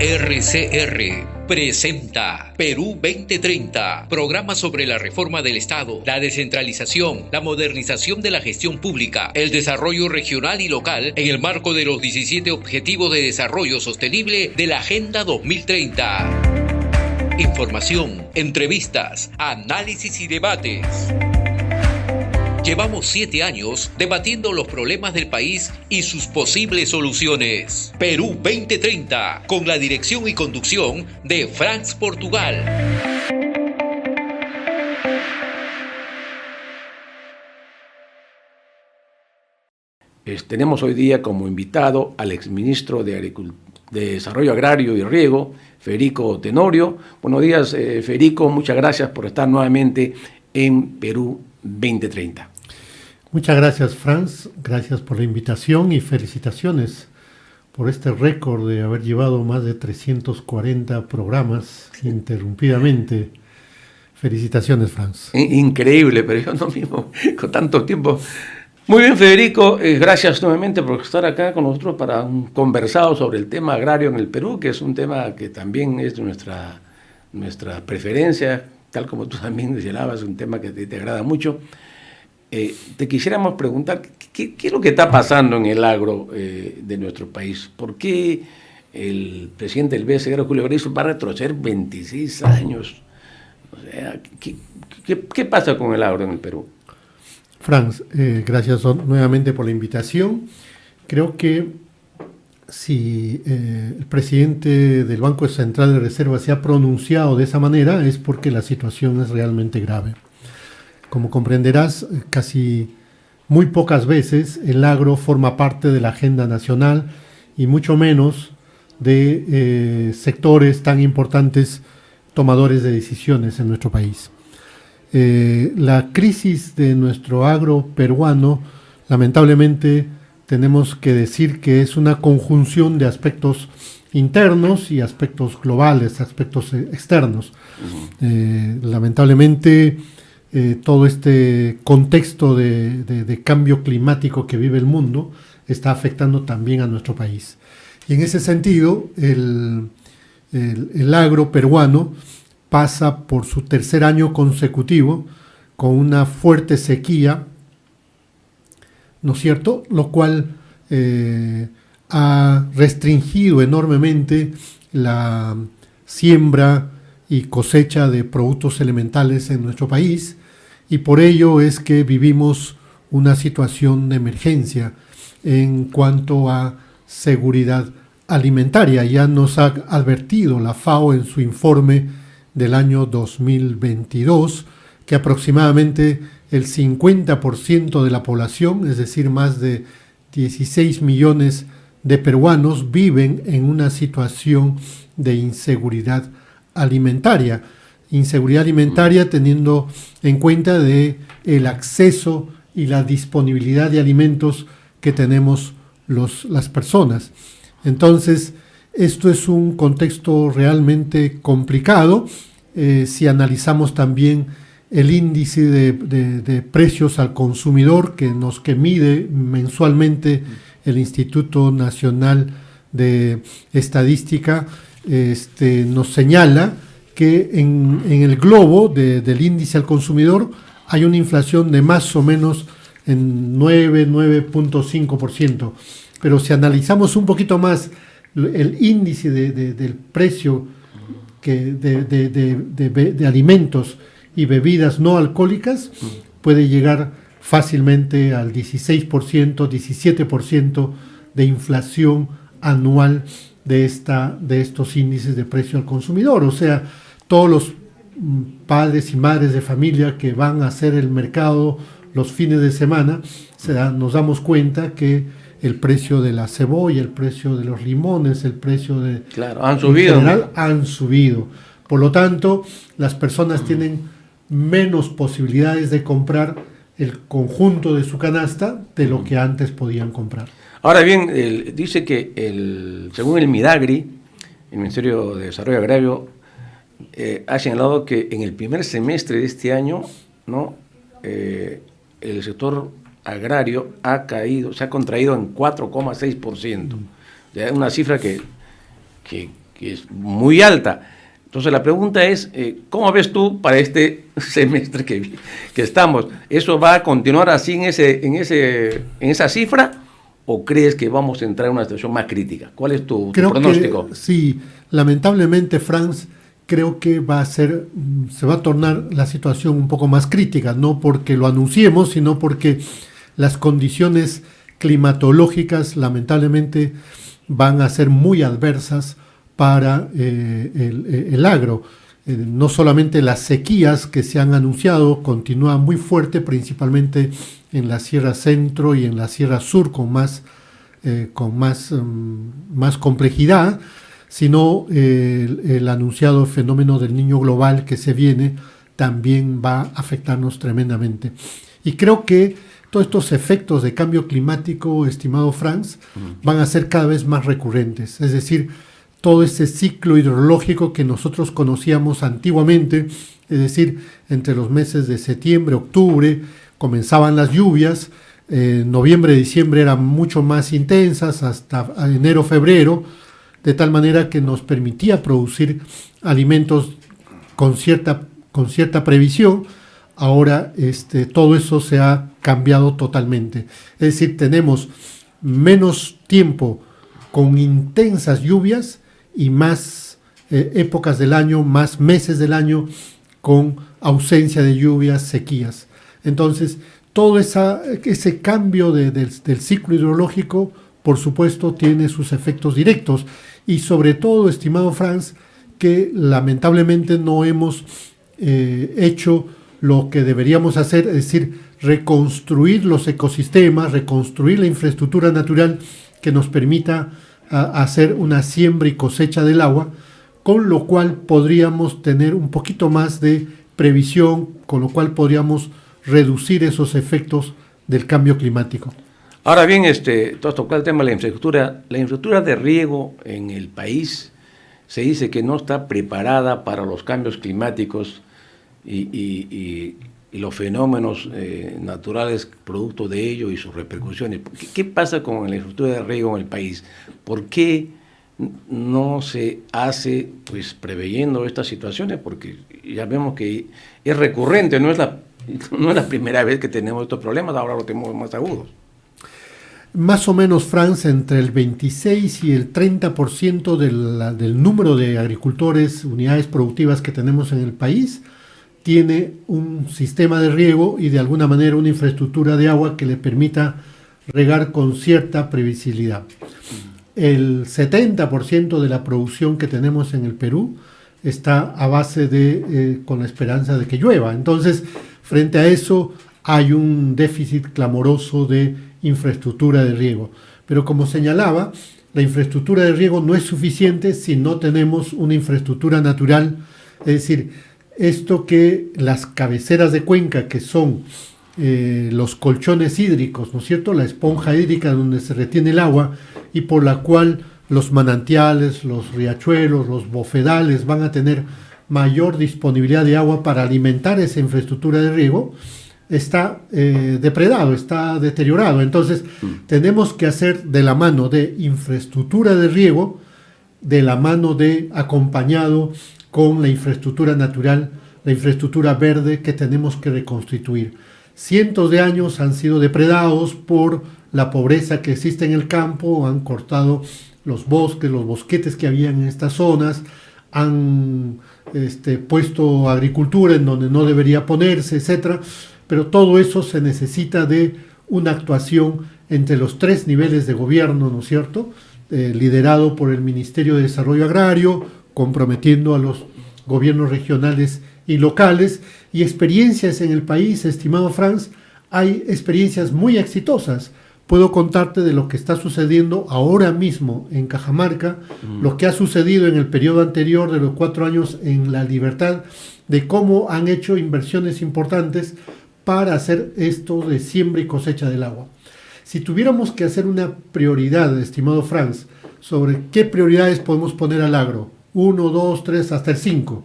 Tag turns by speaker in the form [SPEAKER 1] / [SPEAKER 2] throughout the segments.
[SPEAKER 1] RCR presenta Perú 2030, programa sobre la reforma del Estado, la descentralización, la modernización de la gestión pública, el desarrollo regional y local en el marco de los 17 Objetivos de Desarrollo Sostenible de la Agenda 2030. Información, entrevistas, análisis y debates. Llevamos 7 años debatiendo los problemas del país y sus posibles soluciones. Perú 2030, con la dirección y conducción de Franz Portugal.
[SPEAKER 2] Tenemos hoy día como invitado al exministro de Desarrollo Agrario y Riego, Federico Tenorio. Buenos días, Federico. Muchas gracias por estar nuevamente en Perú 2030.
[SPEAKER 3] Muchas gracias, Franz. Gracias por la invitación y felicitaciones por este récord de haber llevado más de 340 programas interrumpidamente. Felicitaciones, Franz.
[SPEAKER 2] Increíble, pero yo no mismo con tanto tiempo. Muy bien, Federico, gracias nuevamente por estar acá con nosotros para un conversado sobre el tema agrario en el Perú, que es un tema que también es de nuestra preferencia, tal como tú también señalabas, un tema que te agrada mucho. Te quisiéramos preguntar, ¿qué es lo que está pasando en el agro de nuestro país? ¿Por qué el presidente del BCR, Julio Berizzo, va a retroceder 26 años? O sea, ¿qué pasa con el agro en el Perú?
[SPEAKER 3] Franz, gracias nuevamente por la invitación. Creo que si el presidente del Banco Central de Reserva se ha pronunciado de esa manera es porque la situación es realmente grave. Como comprenderás, casi muy pocas veces el agro forma parte de la agenda nacional y mucho menos de sectores tan importantes tomadores de decisiones en nuestro país. La crisis de nuestro agro peruano, lamentablemente, tenemos que decir que es una conjunción de aspectos internos y aspectos globales, aspectos externos. Lamentablemente, todo este contexto de cambio climático que vive el mundo está afectando también a nuestro país. Y en ese sentido, el agro peruano pasa por su tercer año consecutivo con una fuerte sequía, ¿no es cierto?, lo cual ha restringido enormemente la siembra y cosecha de productos elementales en nuestro país, y por ello es que vivimos una situación de emergencia en cuanto a seguridad alimentaria. Ya nos ha advertido la FAO en su informe del año 2022 que aproximadamente el 50% de la población, es decir, más de 16 millones de peruanos, viven en una situación de inseguridad alimentaria. Inseguridad alimentaria teniendo en cuenta el acceso y la disponibilidad de alimentos que tenemos las personas. Entonces, esto es un contexto realmente complicado. Si analizamos también el índice de precios al consumidor que mide mensualmente el Instituto Nacional de Estadística, nos señala que en el globo del índice al consumidor hay una inflación de más o menos en 9.5%. Pero si analizamos un poquito más el índice del precio de alimentos y bebidas no alcohólicas, puede llegar fácilmente al 16%, 17% de inflación anual de estos índices de precio al consumidor. O sea, todos los padres y madres de familia que van a hacer el mercado los fines de semana, nos damos cuenta que el precio de la cebolla, el precio de los limones, el precio de...
[SPEAKER 2] Claro, han subido.
[SPEAKER 3] En general, han subido. Por lo tanto, las personas tienen menos posibilidades de comprar el conjunto de su canasta de lo que antes podían comprar.
[SPEAKER 2] Ahora bien, dice que según el Midagri, el Ministerio de Desarrollo Agrario, ha señalado que en el primer semestre de este año, ¿no?, el sector agrario se ha contraído en 4,6%. Ya es una cifra que que es muy alta. Entonces la pregunta es, ¿cómo ves tú para este semestre que estamos? ¿Eso va a continuar así en esa cifra o crees que vamos a entrar en una situación más crítica? ¿Cuál es tu pronóstico?
[SPEAKER 3] Sí, lamentablemente, Franz, creo que se va a tornar la situación un poco más crítica, no porque lo anunciemos, sino porque las condiciones climatológicas lamentablemente van a ser muy adversas para el agro. No solamente las sequías que se han anunciado continúan muy fuerte, principalmente en la Sierra Centro y en la Sierra Sur con más complejidad, sino el anunciado fenómeno del Niño global que se viene también va a afectarnos tremendamente. Y creo que todos estos efectos de cambio climático, estimado Franz, van a ser cada vez más recurrentes. Es decir, todo ese ciclo hidrológico que nosotros conocíamos antiguamente, es decir, entre los meses de septiembre, octubre, comenzaban las lluvias, noviembre, diciembre eran mucho más intensas, hasta enero, febrero, de tal manera que nos permitía producir alimentos con cierta previsión. Ahora todo eso se ha cambiado totalmente. Es decir, tenemos menos tiempo con intensas lluvias y más épocas del año, más meses del año con ausencia de lluvias, sequías. Entonces, todo ese cambio del ciclo hidrológico, por supuesto, tiene sus efectos directos. Y sobre todo, estimado Franz, que lamentablemente no hemos hecho lo que deberíamos hacer, es decir, reconstruir los ecosistemas, reconstruir la infraestructura natural que nos permita hacer una siembra y cosecha del agua, con lo cual podríamos tener un poquito más de previsión, con lo cual podríamos reducir esos efectos del cambio climático.
[SPEAKER 2] Ahora bien, tú has tocado el tema de la infraestructura. La infraestructura de riego en el país se dice que no está preparada para los cambios climáticos y los fenómenos naturales producto de ello y sus repercusiones. ¿Qué pasa con la infraestructura de riego en el país? ¿Por qué no se hace preveyendo estas situaciones? Porque ya vemos que es recurrente, no es la primera vez que tenemos estos problemas, ahora lo tenemos más agudos.
[SPEAKER 3] Más o menos, Franz, entre el 26 y el 30% del número de agricultores, unidades productivas que tenemos en el país, tiene un sistema de riego y de alguna manera una infraestructura de agua que le permita regar con cierta previsibilidad. El 70% de la producción que tenemos en el Perú está a base con la esperanza de que llueva. Entonces, frente a eso, hay un déficit clamoroso de infraestructura de riego. Pero como señalaba, la infraestructura de riego no es suficiente si no tenemos una infraestructura natural, es decir, esto que las cabeceras de cuenca, que son los colchones hídricos, ¿no es cierto?, la esponja hídrica donde se retiene el agua y por la cual los manantiales, los riachuelos, los bofedales van a tener mayor disponibilidad de agua para alimentar esa infraestructura de riego, está depredado, está deteriorado. Entonces, tenemos que hacer de la mano de infraestructura de riego, de la mano de acompañado con la infraestructura natural, la infraestructura verde que tenemos que reconstituir. Cientos de años han sido depredados por la pobreza que existe en el campo, han cortado los bosques, los bosquetes que había en estas zonas, han puesto agricultura en donde no debería ponerse, etcétera. Pero todo eso se necesita de una actuación entre los tres niveles de gobierno, ¿no es cierto?, liderado por el Ministerio de Desarrollo Agrario, comprometiendo a los gobiernos regionales y locales, y experiencias en el país, estimado Franz, hay experiencias muy exitosas. Puedo contarte de lo que está sucediendo ahora mismo en Cajamarca, lo que ha sucedido en el periodo anterior de los 4 años en La Libertad, de cómo han hecho inversiones importantes para hacer esto de siembra y cosecha del agua. Si tuviéramos que hacer una prioridad, estimado Franz, sobre qué prioridades podemos poner al agro, 1, 2, 3, hasta el 5.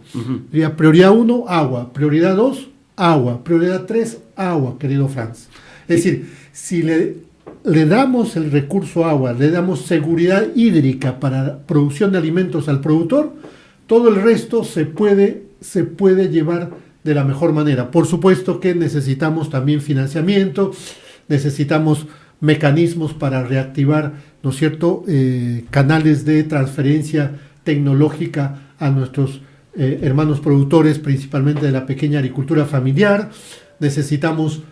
[SPEAKER 3] Prioridad 1, agua. Prioridad 2, agua. Prioridad 3, agua, querido Franz. Es decir, si le le damos el recurso agua, le damos seguridad hídrica para producción de alimentos al productor, todo el resto se puede llevar de la mejor manera. Por supuesto que necesitamos también financiamiento, necesitamos mecanismos para reactivar, ¿no es cierto?, canales de transferencia tecnológica a nuestros hermanos productores, principalmente de la pequeña agricultura familiar. Necesitamos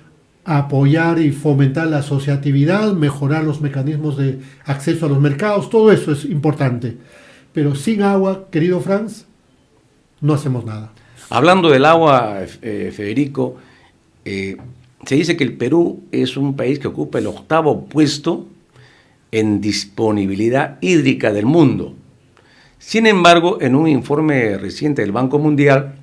[SPEAKER 3] apoyar y fomentar la asociatividad, mejorar los mecanismos de acceso a los mercados, todo eso es importante. Pero sin agua, querido Franz, no hacemos nada.
[SPEAKER 2] Hablando del agua, Federico, se dice que el Perú es un país que ocupa el 8º puesto en disponibilidad hídrica del mundo. Sin embargo, en un informe reciente del Banco Mundial,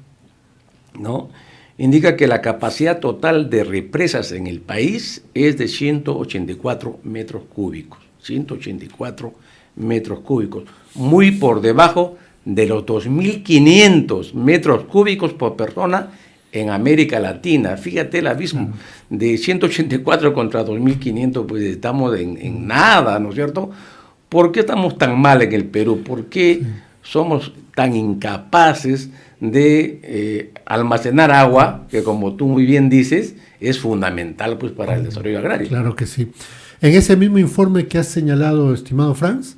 [SPEAKER 2] ¿no?, indica que la capacidad total de represas en el país es de 184 metros cúbicos. 184 metros cúbicos, muy por debajo de los 2.500 metros cúbicos por persona en América Latina. Fíjate el abismo, de 184 contra 2.500, pues estamos en nada, ¿no es cierto? ¿Por qué estamos tan mal en el Perú? ¿Por qué somos tan incapaces de almacenar agua, que como tú muy bien dices, es fundamental pues para el desarrollo agrario?
[SPEAKER 3] Claro que sí. En ese mismo informe que has señalado, estimado Franz,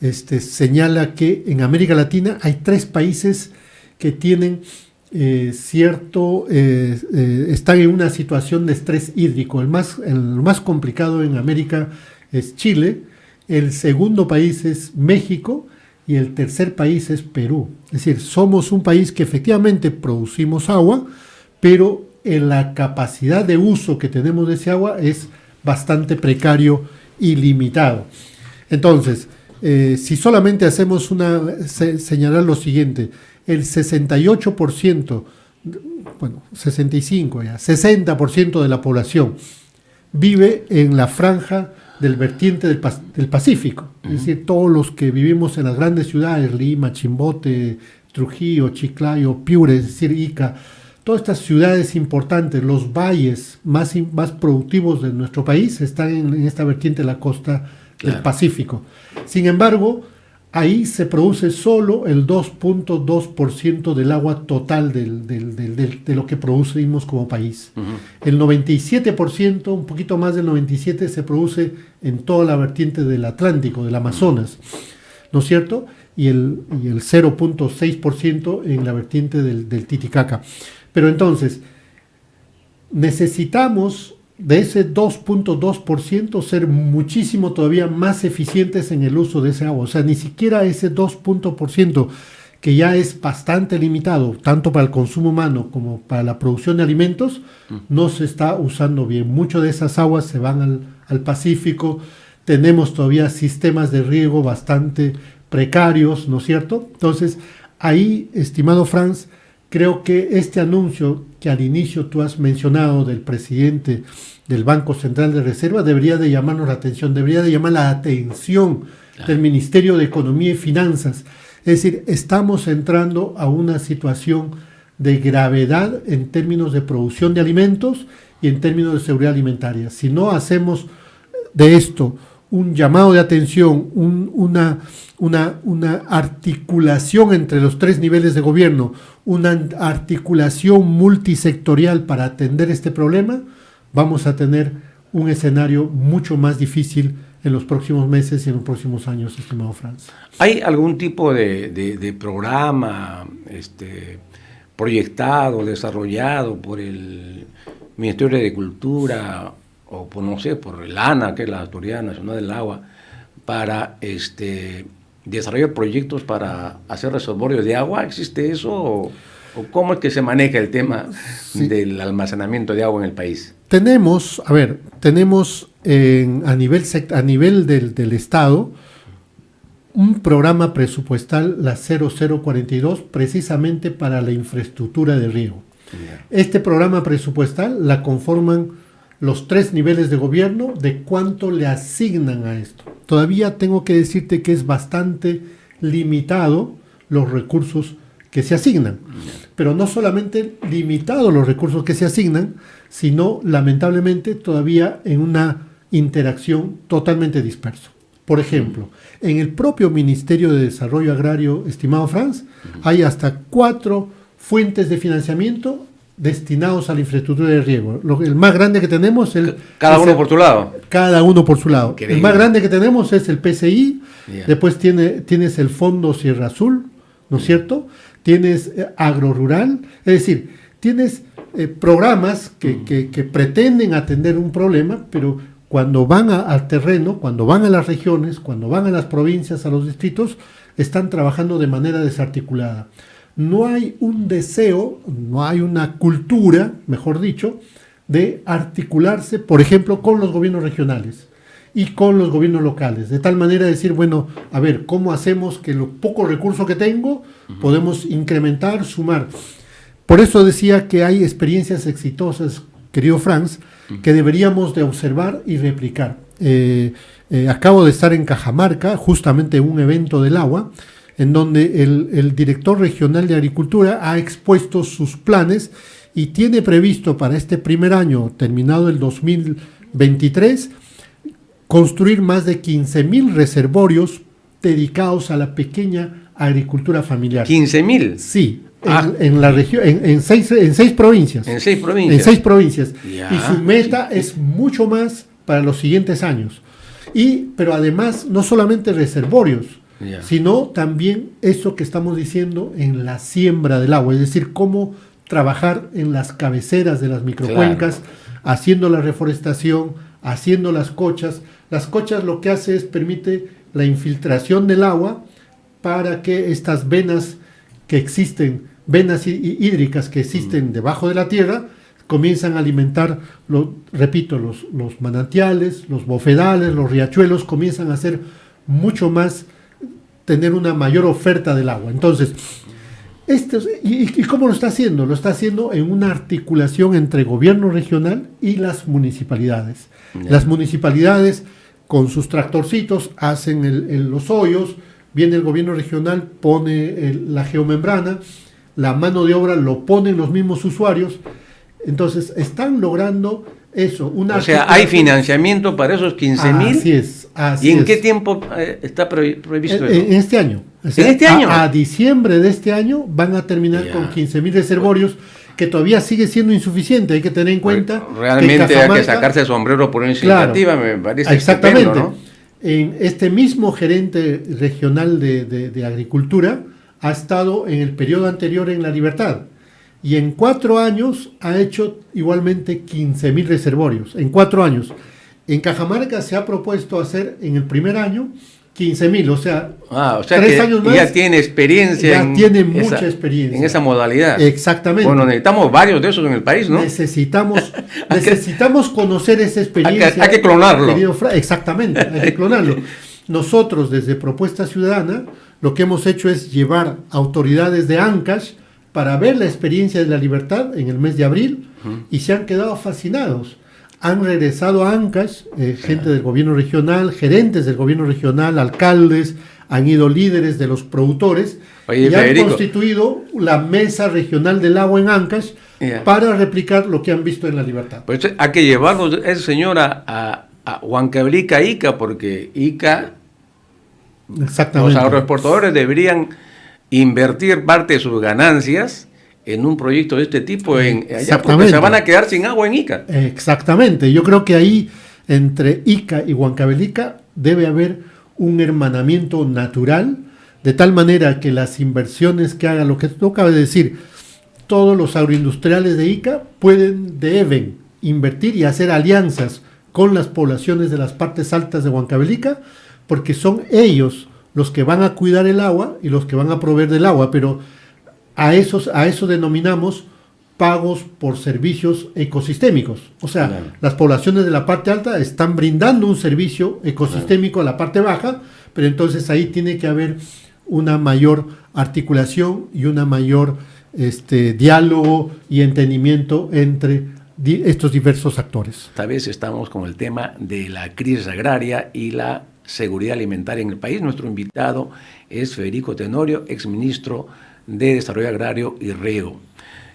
[SPEAKER 3] señala que en América Latina hay 3 países que tienen están en una situación de estrés hídrico. El más complicado en América es Chile, el segundo país es México y el tercer país es Perú. Es decir, somos un país que efectivamente producimos agua, pero en la capacidad de uso que tenemos de ese agua es bastante precario y limitado. Entonces, si solamente hacemos señalar lo siguiente, el 68%, bueno, 65 ya, 60% de la población vive en la franja del vertiente del Pacífico. Es decir, todos los que vivimos en las grandes ciudades, Lima, Chimbote, Trujillo, Chiclayo, Piure, es decir, Ica, todas estas ciudades importantes, los valles más productivos de nuestro país están en esta vertiente de la costa del Pacífico. Sin embargo, ahí se produce solo el 2.2% del agua total de lo que producimos como país. El 97%, un poquito más del 97%, se produce en toda la vertiente del Atlántico, del Amazonas, ¿no es cierto? Y el 0.6% en la vertiente del Titicaca. Pero entonces, necesitamos de ese 2.2% ser muchísimo todavía más eficientes en el uso de ese agua. O sea, ni siquiera ese 2% que ya es bastante limitado, tanto para el consumo humano como para la producción de alimentos, no se está usando bien. Muchas de esas aguas se van al Pacífico. Tenemos todavía sistemas de riego bastante precarios, ¿no es cierto? Entonces, ahí, estimado Franz, creo que este anuncio que al inicio tú has mencionado del presidente del Banco Central de Reserva debería de llamarnos la atención, debería de llamar la atención del Ministerio de Economía y Finanzas. Es decir, estamos entrando a una situación de gravedad en términos de producción de alimentos y en términos de seguridad alimentaria. Si no hacemos de esto un llamado de atención, una articulación entre los 3 niveles de gobierno, una articulación multisectorial para atender este problema, vamos a tener un escenario mucho más difícil en los próximos meses y en los próximos años, estimado Franz.
[SPEAKER 2] ¿Hay algún tipo de programa proyectado, desarrollado por el Ministerio de Agricultura o por, no sé, por el ANA, que es la Autoridad Nacional del Agua, para desarrollar proyectos para hacer reservorios de agua? ¿Existe eso? ¿O cómo es que se maneja el tema del almacenamiento de agua en el país?
[SPEAKER 3] Tenemos a nivel del Estado un programa presupuestal, la 0042, precisamente para la infraestructura de riego. Este programa presupuestal la conforman los 3 niveles de gobierno de cuánto le asignan a esto. Todavía tengo que decirte que es bastante limitado los recursos que se asignan. Pero no solamente limitados los recursos que se asignan, sino lamentablemente todavía en una interacción totalmente disperso. Por ejemplo, en el propio Ministerio de Desarrollo Agrario, estimado Franz, hay hasta 4 fuentes de financiamiento destinados a la infraestructura de riego. El más grande que tenemos es
[SPEAKER 2] cada uno por su lado.
[SPEAKER 3] Cada uno por su lado.
[SPEAKER 2] Increíble.
[SPEAKER 3] El más grande que tenemos es el PCI, después tienes el Fondo Sierra Azul, ¿no es cierto? Tienes Agrorural, es decir, tienes programas que pretenden atender un problema, pero cuando van al terreno, cuando van a las regiones, cuando van a las provincias, a los distritos, están trabajando de manera desarticulada. No hay un deseo, no hay una cultura, mejor dicho, de articularse, por ejemplo, con los gobiernos regionales y con los gobiernos locales, de tal manera de decir, bueno, a ver, ¿cómo hacemos que los pocos recursos que tengo podemos incrementar, sumar? Por eso decía que hay experiencias exitosas, querido Franz, que deberíamos de observar y replicar. Acabo de estar en Cajamarca, justamente en un evento del agua, en donde el director regional de Agricultura ha expuesto sus planes y tiene previsto para este primer año, terminado el 2023, construir más de 15.000 reservorios dedicados a la pequeña agricultura familiar.
[SPEAKER 2] ¿15.000?
[SPEAKER 3] Sí. En la región, en seis provincias.
[SPEAKER 2] En 6 provincias.
[SPEAKER 3] En 6 provincias.
[SPEAKER 2] Ya,
[SPEAKER 3] y su meta es mucho más para los siguientes años. Pero además, no solamente reservorios, sino también eso que estamos diciendo en la siembra del agua, es decir, cómo trabajar en las cabeceras de las microcuencas, haciendo la reforestación, haciendo las cochas. Las cochas lo que hace es permite la infiltración del agua para que estas venas que existen, venas hídricas que existen debajo de la tierra, comienzan a alimentar, repito, los manantiales, los bofedales, los riachuelos, comienzan a ser mucho más, tener una mayor oferta del agua. Entonces, ¿y cómo lo está haciendo? Lo está haciendo en una articulación entre gobierno regional y las municipalidades. Las municipalidades, con sus tractorcitos, hacen los hoyos, viene el gobierno regional, pone la geomembrana, la mano de obra lo ponen los mismos usuarios. Entonces, están logrando eso.
[SPEAKER 2] O sea, hay financiamiento para esos 15.000.
[SPEAKER 3] Así es.
[SPEAKER 2] ¿Y en qué tiempo está previsto eso?
[SPEAKER 3] En este año. O sea,
[SPEAKER 2] ¿En este año?
[SPEAKER 3] A diciembre de este año van a terminar con 15.000 reservorios, que todavía sigue siendo insuficiente. Hay que tener en cuenta.
[SPEAKER 2] Realmente hay que sacarse el sombrero por una iniciativa, me parece.
[SPEAKER 3] Exactamente.
[SPEAKER 2] Estupendo, ¿no?
[SPEAKER 3] En este mismo gerente regional de Agricultura ha estado en el periodo anterior en La Libertad y en 4 años ha hecho igualmente 15.000 reservorios, en 4 años. En Cajamarca se ha propuesto hacer en el primer año 15.000, o sea 3 años más.
[SPEAKER 2] Ya tiene experiencia.
[SPEAKER 3] Ya tiene mucha experiencia.
[SPEAKER 2] En esa modalidad.
[SPEAKER 3] Exactamente.
[SPEAKER 2] Bueno, necesitamos varios de esos en el país, ¿no?
[SPEAKER 3] Necesitamos conocer esa experiencia.
[SPEAKER 2] Hay que clonarlo.
[SPEAKER 3] Exactamente, hay que clonarlo. Nosotros, desde Propuesta Ciudadana, lo que hemos hecho es llevar autoridades de Ancash para ver la experiencia de La Libertad en el mes de abril y se han quedado fascinados. Han regresado a Ancash, gente del gobierno regional, gerentes del gobierno regional, alcaldes, han ido líderes de los productores.
[SPEAKER 2] Oye,
[SPEAKER 3] y
[SPEAKER 2] Federico,
[SPEAKER 3] han constituido la Mesa Regional del Agua en Ancash para replicar lo que han visto en La Libertad.
[SPEAKER 2] Pues hay que llevarnos a ese señor a Huancavelica, Ica, porque Ica, los agroexportadores deberían invertir parte de sus ganancias en un proyecto de este tipo allá, porque se van a quedar sin agua en Ica.
[SPEAKER 3] Exactamente, yo creo que ahí entre Ica y Huancavelica debe haber un hermanamiento natural, de tal manera que las inversiones que hagan, lo que tú acabas de decir, todos los agroindustriales de Ica deben invertir y hacer alianzas con las poblaciones de las partes altas de Huancavelica, porque son ellos los que van a cuidar el agua y los que van a proveer del agua, pero a eso denominamos pagos por servicios ecosistémicos. O sea, las poblaciones de la parte alta están brindando un servicio ecosistémico a la parte baja, pero entonces ahí tiene que haber una mayor articulación y una mayor diálogo y entendimiento entre estos diversos actores.
[SPEAKER 2] Esta vez estamos con el tema de la crisis agraria y la seguridad alimentaria en el país. Nuestro invitado es Federico Tenorio, exministro de Desarrollo Agrario y Riego.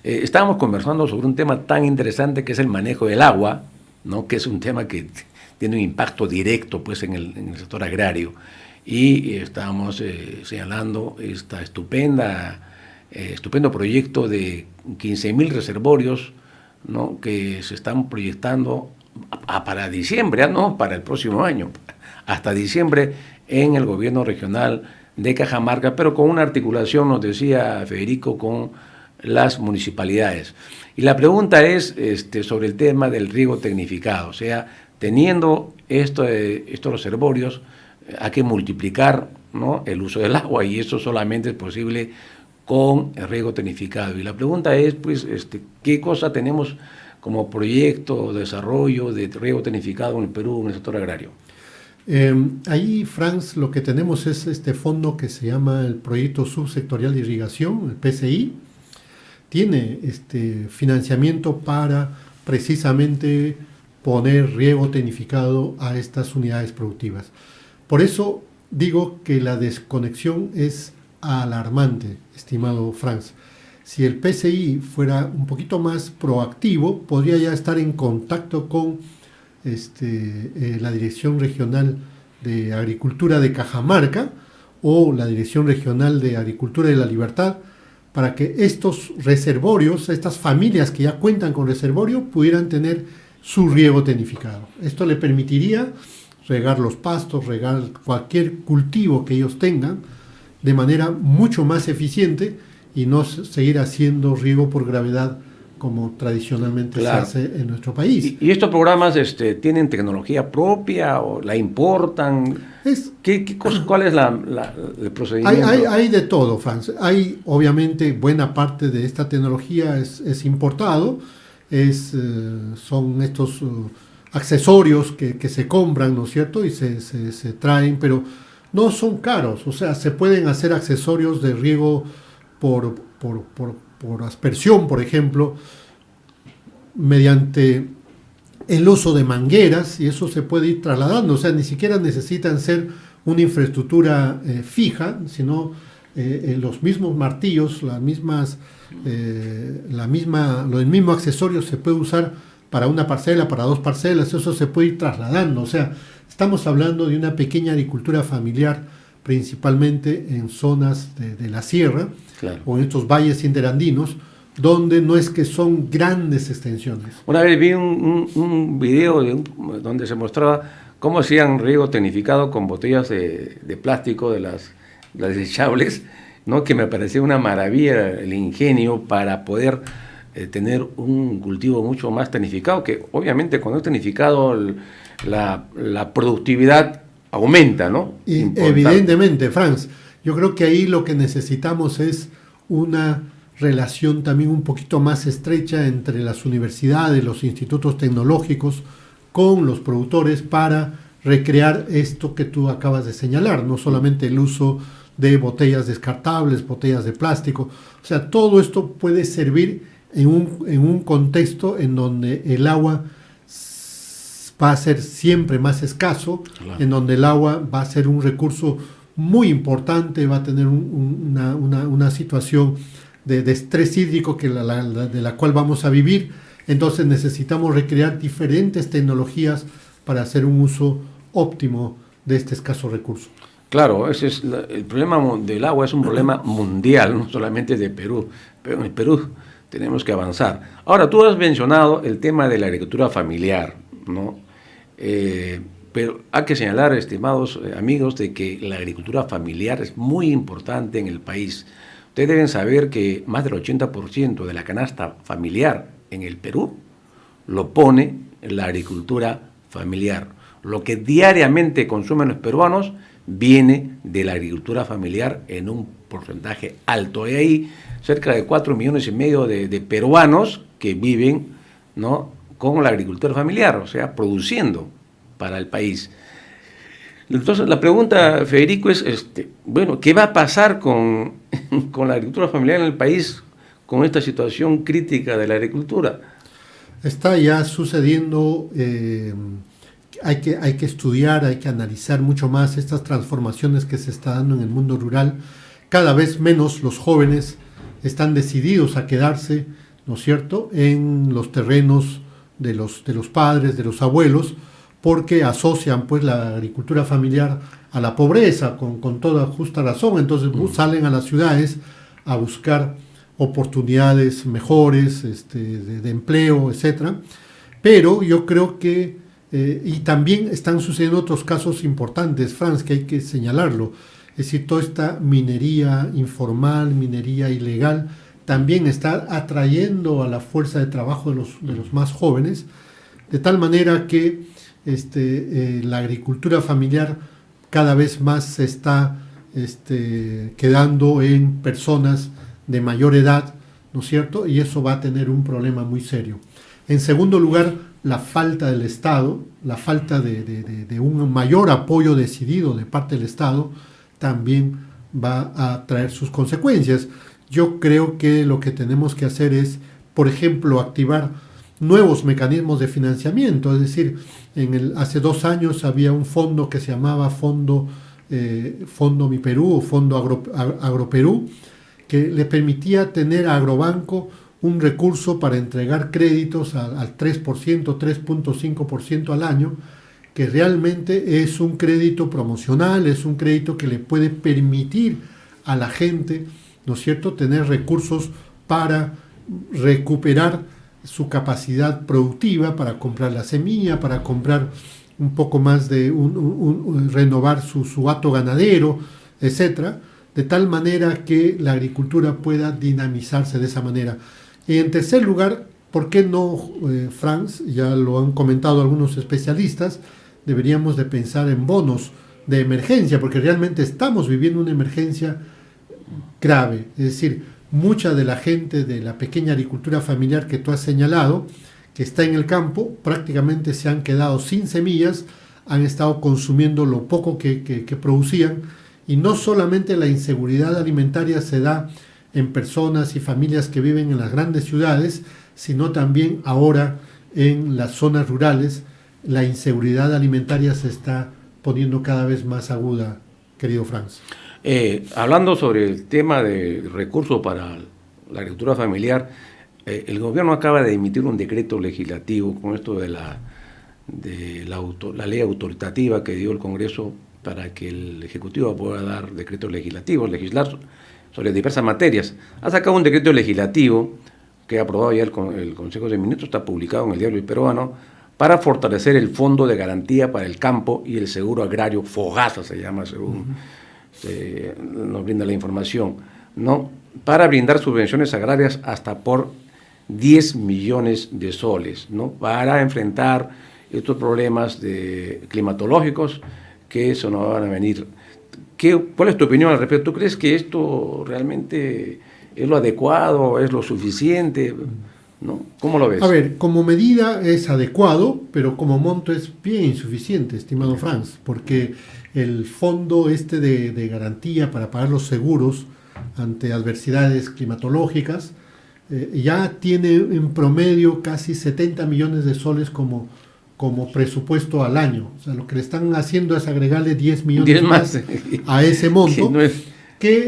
[SPEAKER 2] Estábamos conversando sobre un tema tan interesante que es el manejo del agua, ¿no? Que es un tema que tiene un impacto directo pues en el sector agrario. Y estamos señalando esta estupendo proyecto de 15.000 reservorios, ¿no?, que se están proyectando para diciembre, no para el próximo año, hasta diciembre en el gobierno regional de Cajamarca, pero con una articulación, nos decía Federico, con las municipalidades. Y la pregunta es sobre el tema del riego tecnificado, o sea, teniendo estos reservorios, hay que multiplicar, ¿no?, el uso del agua, y eso solamente es posible con el riego tecnificado. Y la pregunta es, pues, ¿qué cosa tenemos como proyecto o desarrollo de riego tecnificado en el Perú, en el sector agrario?
[SPEAKER 3] Ahí, Franz, lo que tenemos es este fondo que se llama el Proyecto Subsectorial de Irrigación, el PSI. Tiene financiamiento para precisamente poner riego tecnificado a estas unidades productivas. Por eso digo que la desconexión es alarmante, estimado Franz. Si el PSI fuera un poquito más proactivo, podría ya estar en contacto con la Dirección Regional de Agricultura de Cajamarca o la Dirección Regional de Agricultura de la Libertad, para que estos reservorios, estas familias que ya cuentan con reservorio, pudieran tener su riego tecnificado. Esto le permitiría regar los pastos, regar cualquier cultivo que ellos tengan de manera mucho más eficiente y no seguir haciendo riego por gravedad como tradicionalmente se hace en nuestro país.
[SPEAKER 2] ¿Y estos programas tienen tecnología propia o la importan? ¿Cuál es el procedimiento?
[SPEAKER 3] Hay de todo, Franz. Hay, obviamente, buena parte de esta tecnología es importado. Son estos accesorios que se compran, ¿no es cierto? Y se traen, pero no son caros. O sea, se pueden hacer accesorios de riego por aspersión, por ejemplo, mediante el uso de mangueras, y eso se puede ir trasladando. O sea, ni siquiera necesitan ser una infraestructura fija, sino los mismos martillos, el mismo accesorio se puede usar para una parcela, para dos parcelas, eso se puede ir trasladando. O sea, estamos hablando de una pequeña agricultura familiar, principalmente en zonas de la sierra, claro, o en estos valles interandinos, donde no es que son grandes extensiones.
[SPEAKER 2] Una vez vi un video donde se mostraba cómo hacían riego tecnificado con botellas de plástico de las desechables, ¿no?, que me parecía una maravilla el ingenio para poder tener un cultivo mucho más tecnificado, que obviamente cuando es tecnificado la productividad aumenta, ¿no?
[SPEAKER 3] Y evidentemente, Franz, yo creo que ahí lo que necesitamos es una relación también un poquito más estrecha entre las universidades, los institutos tecnológicos, con los productores para recrear esto que tú acabas de señalar, no solamente el uso de botellas descartables, botellas de plástico. O sea, todo esto puede servir en un contexto en donde el agua va a ser siempre más escaso, claro, en donde el agua va a ser un recurso muy importante, va a tener una situación de estrés hídrico de la cual vamos a vivir. Entonces necesitamos recrear diferentes tecnologías para hacer un uso óptimo de este escaso recurso.
[SPEAKER 2] Claro, el problema del agua es un problema mundial, no solamente de Perú, pero en el Perú tenemos que avanzar. Ahora, tú has mencionado el tema de la agricultura familiar, ¿no? Pero hay que señalar, estimados amigos, de que la agricultura familiar es muy importante en el país. Ustedes deben saber que más del 80% de la canasta familiar en el Perú lo pone la agricultura familiar. Lo que diariamente consumen los peruanos viene de la agricultura familiar en un porcentaje alto. Y hay cerca de 4,5 millones de peruanos que viven, ¿no?, con la agricultura familiar, o sea, produciendo para el país. Entonces, la pregunta, Federico, es, ¿qué va a pasar con la agricultura familiar en el país con esta situación crítica de la agricultura?
[SPEAKER 3] Está ya sucediendo, hay que estudiar, hay que analizar mucho más estas transformaciones que se están dando en el mundo rural. Cada vez menos los jóvenes están decididos a quedarse, ¿no es cierto?, en los terrenos de los padres, de los abuelos, porque asocian pues la agricultura familiar a la pobreza con toda justa razón. Entonces salen a las ciudades a buscar oportunidades mejores de empleo, etcétera. Pero yo creo que y también están sucediendo otros casos importantes, Franz, que hay que señalarlo. Es decir, toda esta minería informal, minería ilegal, también está atrayendo a la fuerza de trabajo de los más jóvenes, de tal manera que la agricultura familiar cada vez más se está quedando en personas de mayor edad, ¿no es cierto? Y eso va a tener un problema muy serio. En segundo lugar, la falta del Estado, la falta de un mayor apoyo decidido de parte del Estado, también va a traer sus consecuencias. Yo creo que lo que tenemos que hacer es, por ejemplo, activar nuevos mecanismos de financiamiento. Es decir, hace 2 años había un fondo que se llamaba Fondo Mi Perú o Fondo Agroperú, que le permitía tener a Agrobanco un recurso para entregar créditos al 3%, 3.5% al año, que realmente es un crédito promocional, es un crédito que le puede permitir a la gente, ¿no es cierto?, tener recursos para recuperar su capacidad productiva, para comprar la semilla, para comprar un poco más de renovar su hato ganadero, etcétera, de tal manera que la agricultura pueda dinamizarse de esa manera. Y en tercer lugar, ¿por qué no, Franz? Ya lo han comentado algunos especialistas, deberíamos de pensar en bonos de emergencia, porque realmente estamos viviendo una emergencia grave. Es decir, mucha de la gente de la pequeña agricultura familiar que tú has señalado, que está en el campo, prácticamente se han quedado sin semillas, han estado consumiendo lo poco que producían, y no solamente la inseguridad alimentaria se da en personas y familias que viven en las grandes ciudades, sino también ahora en las zonas rurales la inseguridad alimentaria se está poniendo cada vez más aguda, querido Franz.
[SPEAKER 2] Hablando sobre el tema de recursos para la agricultura familiar, el gobierno acaba de emitir un decreto legislativo con esto de la ley autoritativa que dio el Congreso para que el Ejecutivo pueda dar decretos legislativos, legislar sobre diversas materias. Ha sacado un decreto legislativo que ha aprobado ya el Consejo de Ministros, está publicado en el Diario El Peruano, para fortalecer el Fondo de Garantía para el Campo y el Seguro Agrario, FOGASA se llama según nos brinda la información, ¿no?, para brindar subvenciones agrarias hasta por 10 millones de soles, ¿no?, para enfrentar estos problemas climatológicos que eso nos van a venir. ¿Cuál es tu opinión al respecto? ¿Tú crees que esto realmente es lo adecuado, es lo suficiente, ¿no? ¿Cómo lo ves?
[SPEAKER 3] A ver, como medida es adecuado, pero como monto es bien insuficiente, estimado Franz, porque el fondo de garantía para pagar los seguros ante adversidades climatológicas ya tiene en promedio casi 70 millones de soles como presupuesto al año. O sea, lo que le están haciendo es agregarle 10 millones más a ese monto.
[SPEAKER 2] Que no es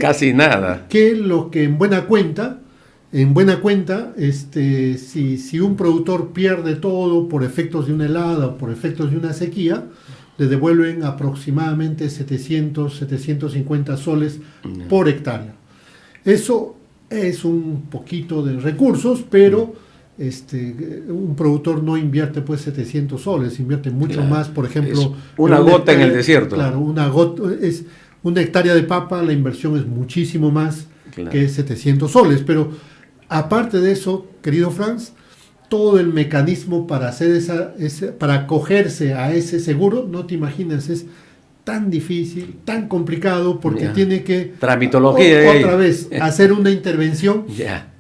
[SPEAKER 2] casi nada.
[SPEAKER 3] Que lo que en buena cuenta, si un productor pierde todo por efectos de una helada o por efectos de una sequía, le devuelven aproximadamente 750 soles por hectárea. Eso es un poquito de recursos, pero un productor no invierte pues 700 soles, invierte mucho más, por ejemplo...
[SPEAKER 2] Es una gota en el desierto.
[SPEAKER 3] Claro, es una hectárea de papa, la inversión es muchísimo más que 700 soles, pero aparte de eso, querido Franz, todo el mecanismo para hacer para acogerse a ese seguro, no te imaginas, es tan difícil, tan complicado, porque tiene que
[SPEAKER 2] tramitología
[SPEAKER 3] otra vez hacer una intervención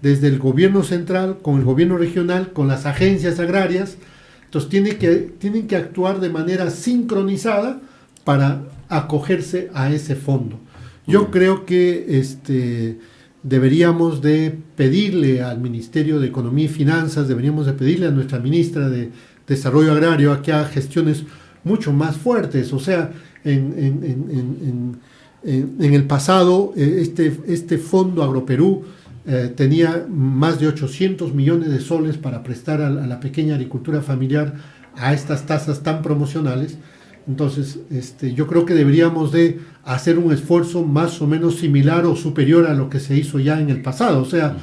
[SPEAKER 3] desde el gobierno central, con el gobierno regional, con las agencias agrarias. Entonces tienen que actuar de manera sincronizada para acogerse a ese fondo. Yo creo que deberíamos de pedirle al Ministerio de Economía y Finanzas, deberíamos de pedirle a nuestra ministra de Desarrollo Agrario a que haga gestiones mucho más fuertes. O sea, en el pasado este Fondo Agroperú tenía más de 800 millones de soles para prestar a la pequeña agricultura familiar a estas tasas tan promocionales. Entonces, yo creo que deberíamos de hacer un esfuerzo más o menos similar o superior a lo que se hizo ya en el pasado. O sea,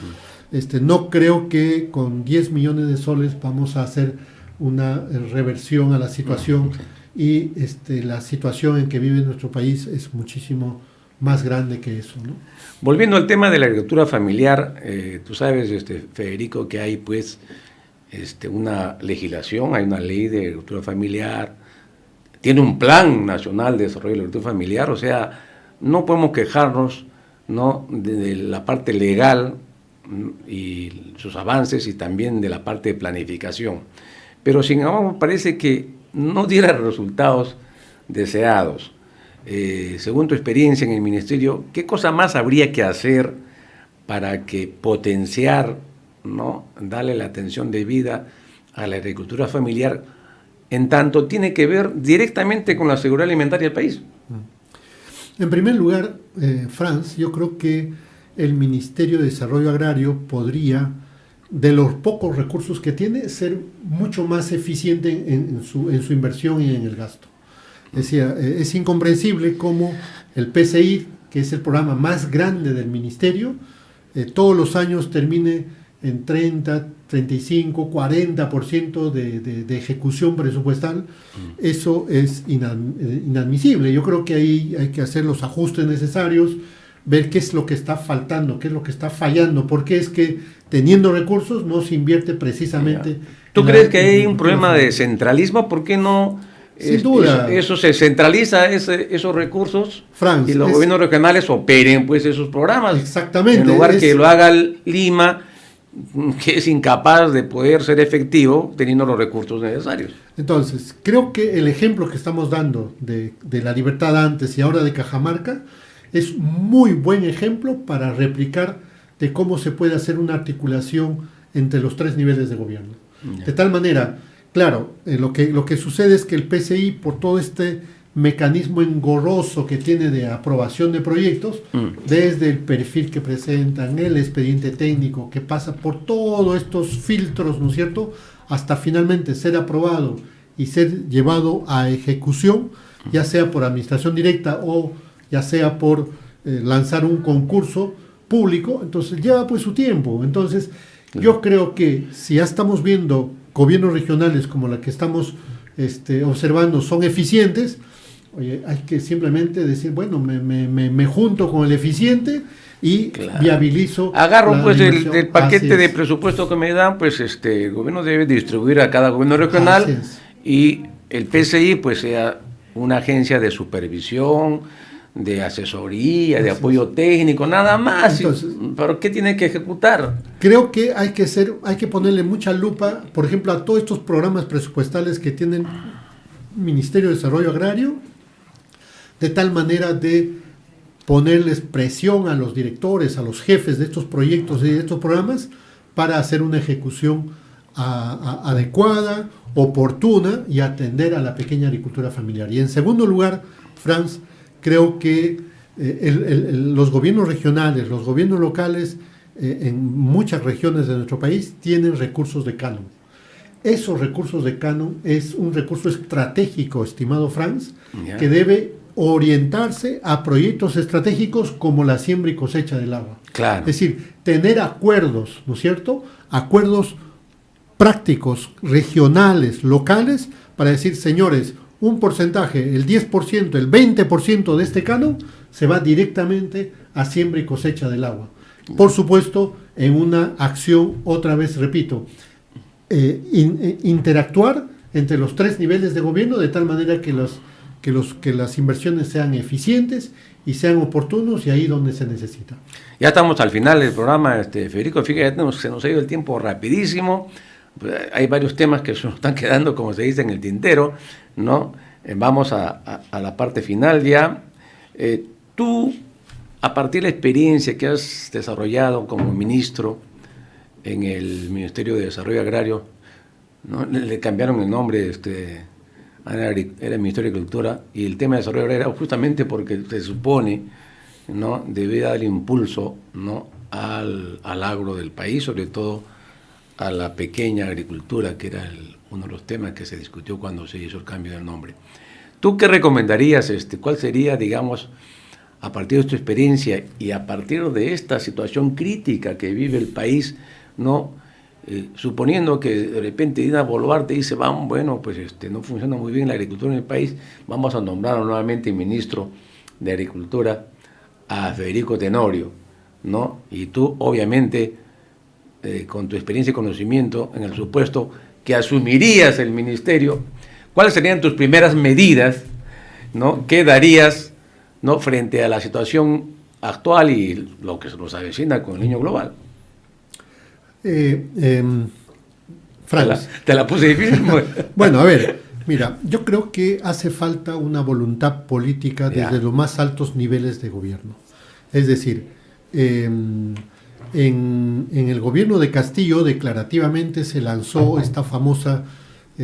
[SPEAKER 3] no creo que con 10 millones de soles vamos a hacer una reversión a la situación, y la situación en que vive nuestro país es muchísimo más grande que eso, ¿no?
[SPEAKER 2] Volviendo al tema de la agricultura familiar, tú sabes, Federico, que hay pues una legislación, hay una ley de agricultura familiar, tiene un plan nacional de desarrollo de la agricultura familiar, o sea, no podemos quejarnos, ¿no?, de la parte legal y sus avances, y también de la parte de planificación. Pero sin embargo parece que no diera resultados deseados. Según tu experiencia en el ministerio, ¿qué cosa más habría que hacer para que potenciar, ¿no?, darle la atención debida a la agricultura familiar, en tanto tiene que ver directamente con la seguridad alimentaria del país?
[SPEAKER 3] En primer lugar, Franz, yo creo que el Ministerio de Desarrollo Agrario podría, de los pocos recursos que tiene, ser mucho más eficiente en su inversión y en el gasto. Es decir, es incomprensible cómo el PCI, que es el programa más grande del ministerio, todos los años termine en 30, 35, 40% de ejecución presupuestal. Eso es inadmisible. Yo creo que ahí hay que hacer los ajustes necesarios, ver qué es lo que está faltando, qué es lo que está fallando, porque es que teniendo recursos no se invierte precisamente.
[SPEAKER 2] ¿Tú crees que hay un problema de centralismo? ¿Por qué no?
[SPEAKER 3] Sin duda.
[SPEAKER 2] Eso se centraliza, esos recursos,
[SPEAKER 3] Franz,
[SPEAKER 2] y los gobiernos regionales operen pues esos programas.
[SPEAKER 3] Exactamente.
[SPEAKER 2] En lugar que lo haga Lima, que es incapaz de poder ser efectivo teniendo los recursos necesarios.
[SPEAKER 3] Entonces, creo que el ejemplo que estamos dando de La Libertad antes y ahora de Cajamarca es muy buen ejemplo para replicar de cómo se puede hacer una articulación entre los tres niveles de gobierno. De tal manera, claro, lo que sucede es que el PCI, por todo este mecanismo engorroso que tiene de aprobación de proyectos, desde el perfil que presentan, el expediente técnico, que pasa por todos estos filtros, ¿no es cierto?, hasta finalmente ser aprobado y ser llevado a ejecución, ya sea por administración directa o ya sea por lanzar un concurso público. Entonces lleva pues su tiempo. Entonces yo creo que si ya estamos viendo gobiernos regionales como la que estamos observando son eficientes, oye, hay que simplemente decir, bueno, me junto con el eficiente y viabilizo.
[SPEAKER 2] Agarro pues del paquete de presupuesto que me dan, pues el gobierno debe distribuir a cada gobierno regional, y el PCI pues sea una agencia de supervisión, de asesoría, de apoyo técnico, nada más. Entonces, ¿pero qué tiene que ejecutar?
[SPEAKER 3] Creo que hay que ponerle mucha lupa, por ejemplo, a todos estos programas presupuestales que tienen Ministerio de Desarrollo Agrario, de tal manera de ponerles presión a los directores, a los jefes de estos proyectos y de estos programas, para hacer una ejecución adecuada, oportuna, y atender a la pequeña agricultura familiar. Y en segundo lugar, Franz, creo que los gobiernos regionales, los gobiernos locales, en muchas regiones de nuestro país tienen recursos de canon. Esos recursos de canon es un recurso estratégico, estimado Franz, que debe orientarse a proyectos estratégicos como la siembra y cosecha del agua.
[SPEAKER 2] Claro.
[SPEAKER 3] Es decir, tener acuerdos, ¿no es cierto?, acuerdos prácticos, regionales, locales, para decir, señores, un porcentaje, el 10%, el 20% de este canon se va directamente a siembra y cosecha del agua. Por supuesto, en una acción, otra vez repito, interactuar entre los tres niveles de gobierno de tal manera que las inversiones sean eficientes y sean oportunos, y ahí donde se necesita.
[SPEAKER 2] Ya estamos al final del programa, Federico. Fíjate, se nos ha ido el tiempo rapidísimo. Hay varios temas que se nos están quedando, como se dice, en el tintero, ¿no? Vamos a la parte final ya. Tú, a partir de la experiencia que has desarrollado como ministro en el Ministerio de Desarrollo Agrario, ¿no? Le cambiaron el nombre, era el Ministerio de Agricultura, y el tema de desarrollo agrario era justamente porque se supone, ¿no?, debe dar impulso, ¿no?, al agro del país, sobre todo a la pequeña agricultura, que era uno de los temas que se discutió cuando se hizo el cambio del nombre. ¿Tú qué recomendarías? ¿Cuál sería, digamos, a partir de tu experiencia y a partir de esta situación crítica que vive el país, ¿no? Suponiendo que de repente Dina Boluarte dice, bueno, pues no funciona muy bien la agricultura en el país, vamos a nombrar nuevamente ministro de Agricultura a Federico Tenorio, ¿no? Y tú, obviamente, con tu experiencia y conocimiento, en el supuesto que asumirías el ministerio, ¿cuáles serían tus primeras medidas, ¿no? ¿Qué darías, ¿no? frente a la situación actual y lo que se nos avecina con el niño global?
[SPEAKER 3] Franz.
[SPEAKER 2] Te la puse difícil.
[SPEAKER 3] Bueno, a ver, mira, yo creo que hace falta una voluntad política desde los más altos niveles de gobierno. Es decir, en el gobierno de Castillo declarativamente se lanzó esta famosa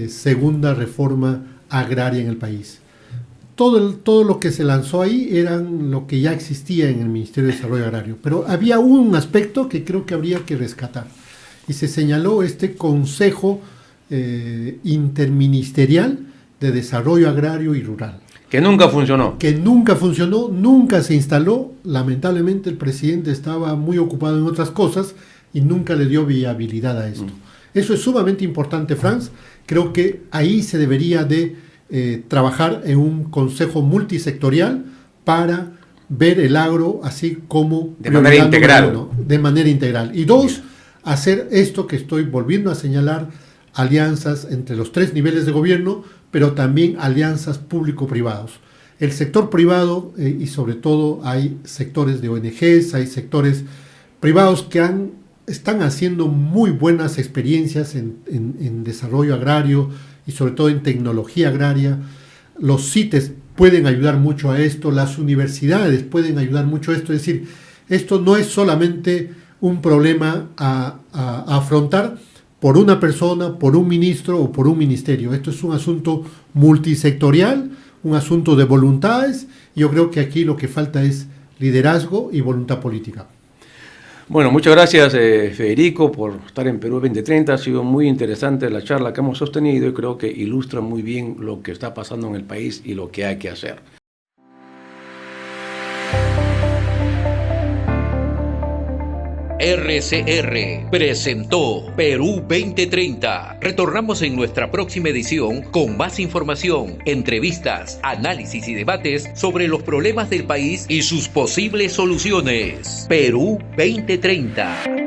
[SPEAKER 3] segunda reforma agraria en el país. Todo lo que se lanzó ahí eran lo que ya existía en el Ministerio de Desarrollo Agrario, pero había un aspecto que creo que habría que rescatar y se señaló este Consejo Interministerial de Desarrollo Agrario y Rural.
[SPEAKER 2] Que nunca funcionó.
[SPEAKER 3] Que nunca funcionó, nunca se instaló. Lamentablemente el presidente estaba muy ocupado en otras cosas y nunca le dio viabilidad a esto. Eso es sumamente importante, Franz. Creo que ahí se debería de trabajar en un consejo multisectorial para ver el agro así como
[SPEAKER 2] de manera integral.
[SPEAKER 3] Uno, de manera integral. Y dos, hacer esto que estoy volviendo a señalar, alianzas entre los tres niveles de gobierno, pero también alianzas público-privados. El sector privado, y sobre todo hay sectores de ONGs, hay sectores privados que están haciendo muy buenas experiencias en desarrollo agrario y sobre todo en tecnología agraria. Los CITES pueden ayudar mucho a esto, las universidades pueden ayudar mucho a esto. Es decir, esto no es solamente un problema a afrontar por una persona, por un ministro o por un ministerio. Esto es un asunto multisectorial, un asunto de voluntades, y yo creo que aquí lo que falta es liderazgo y voluntad política.
[SPEAKER 2] Bueno, muchas gracias Federico por estar en Perú 2030. Ha sido muy interesante la charla que hemos sostenido y creo que ilustra muy bien lo que está pasando en el país y lo que hay que hacer.
[SPEAKER 1] RCR presentó Perú 2030. Retornamos en nuestra próxima edición con más información, entrevistas, análisis y debates sobre los problemas del país y sus posibles soluciones. Perú 2030.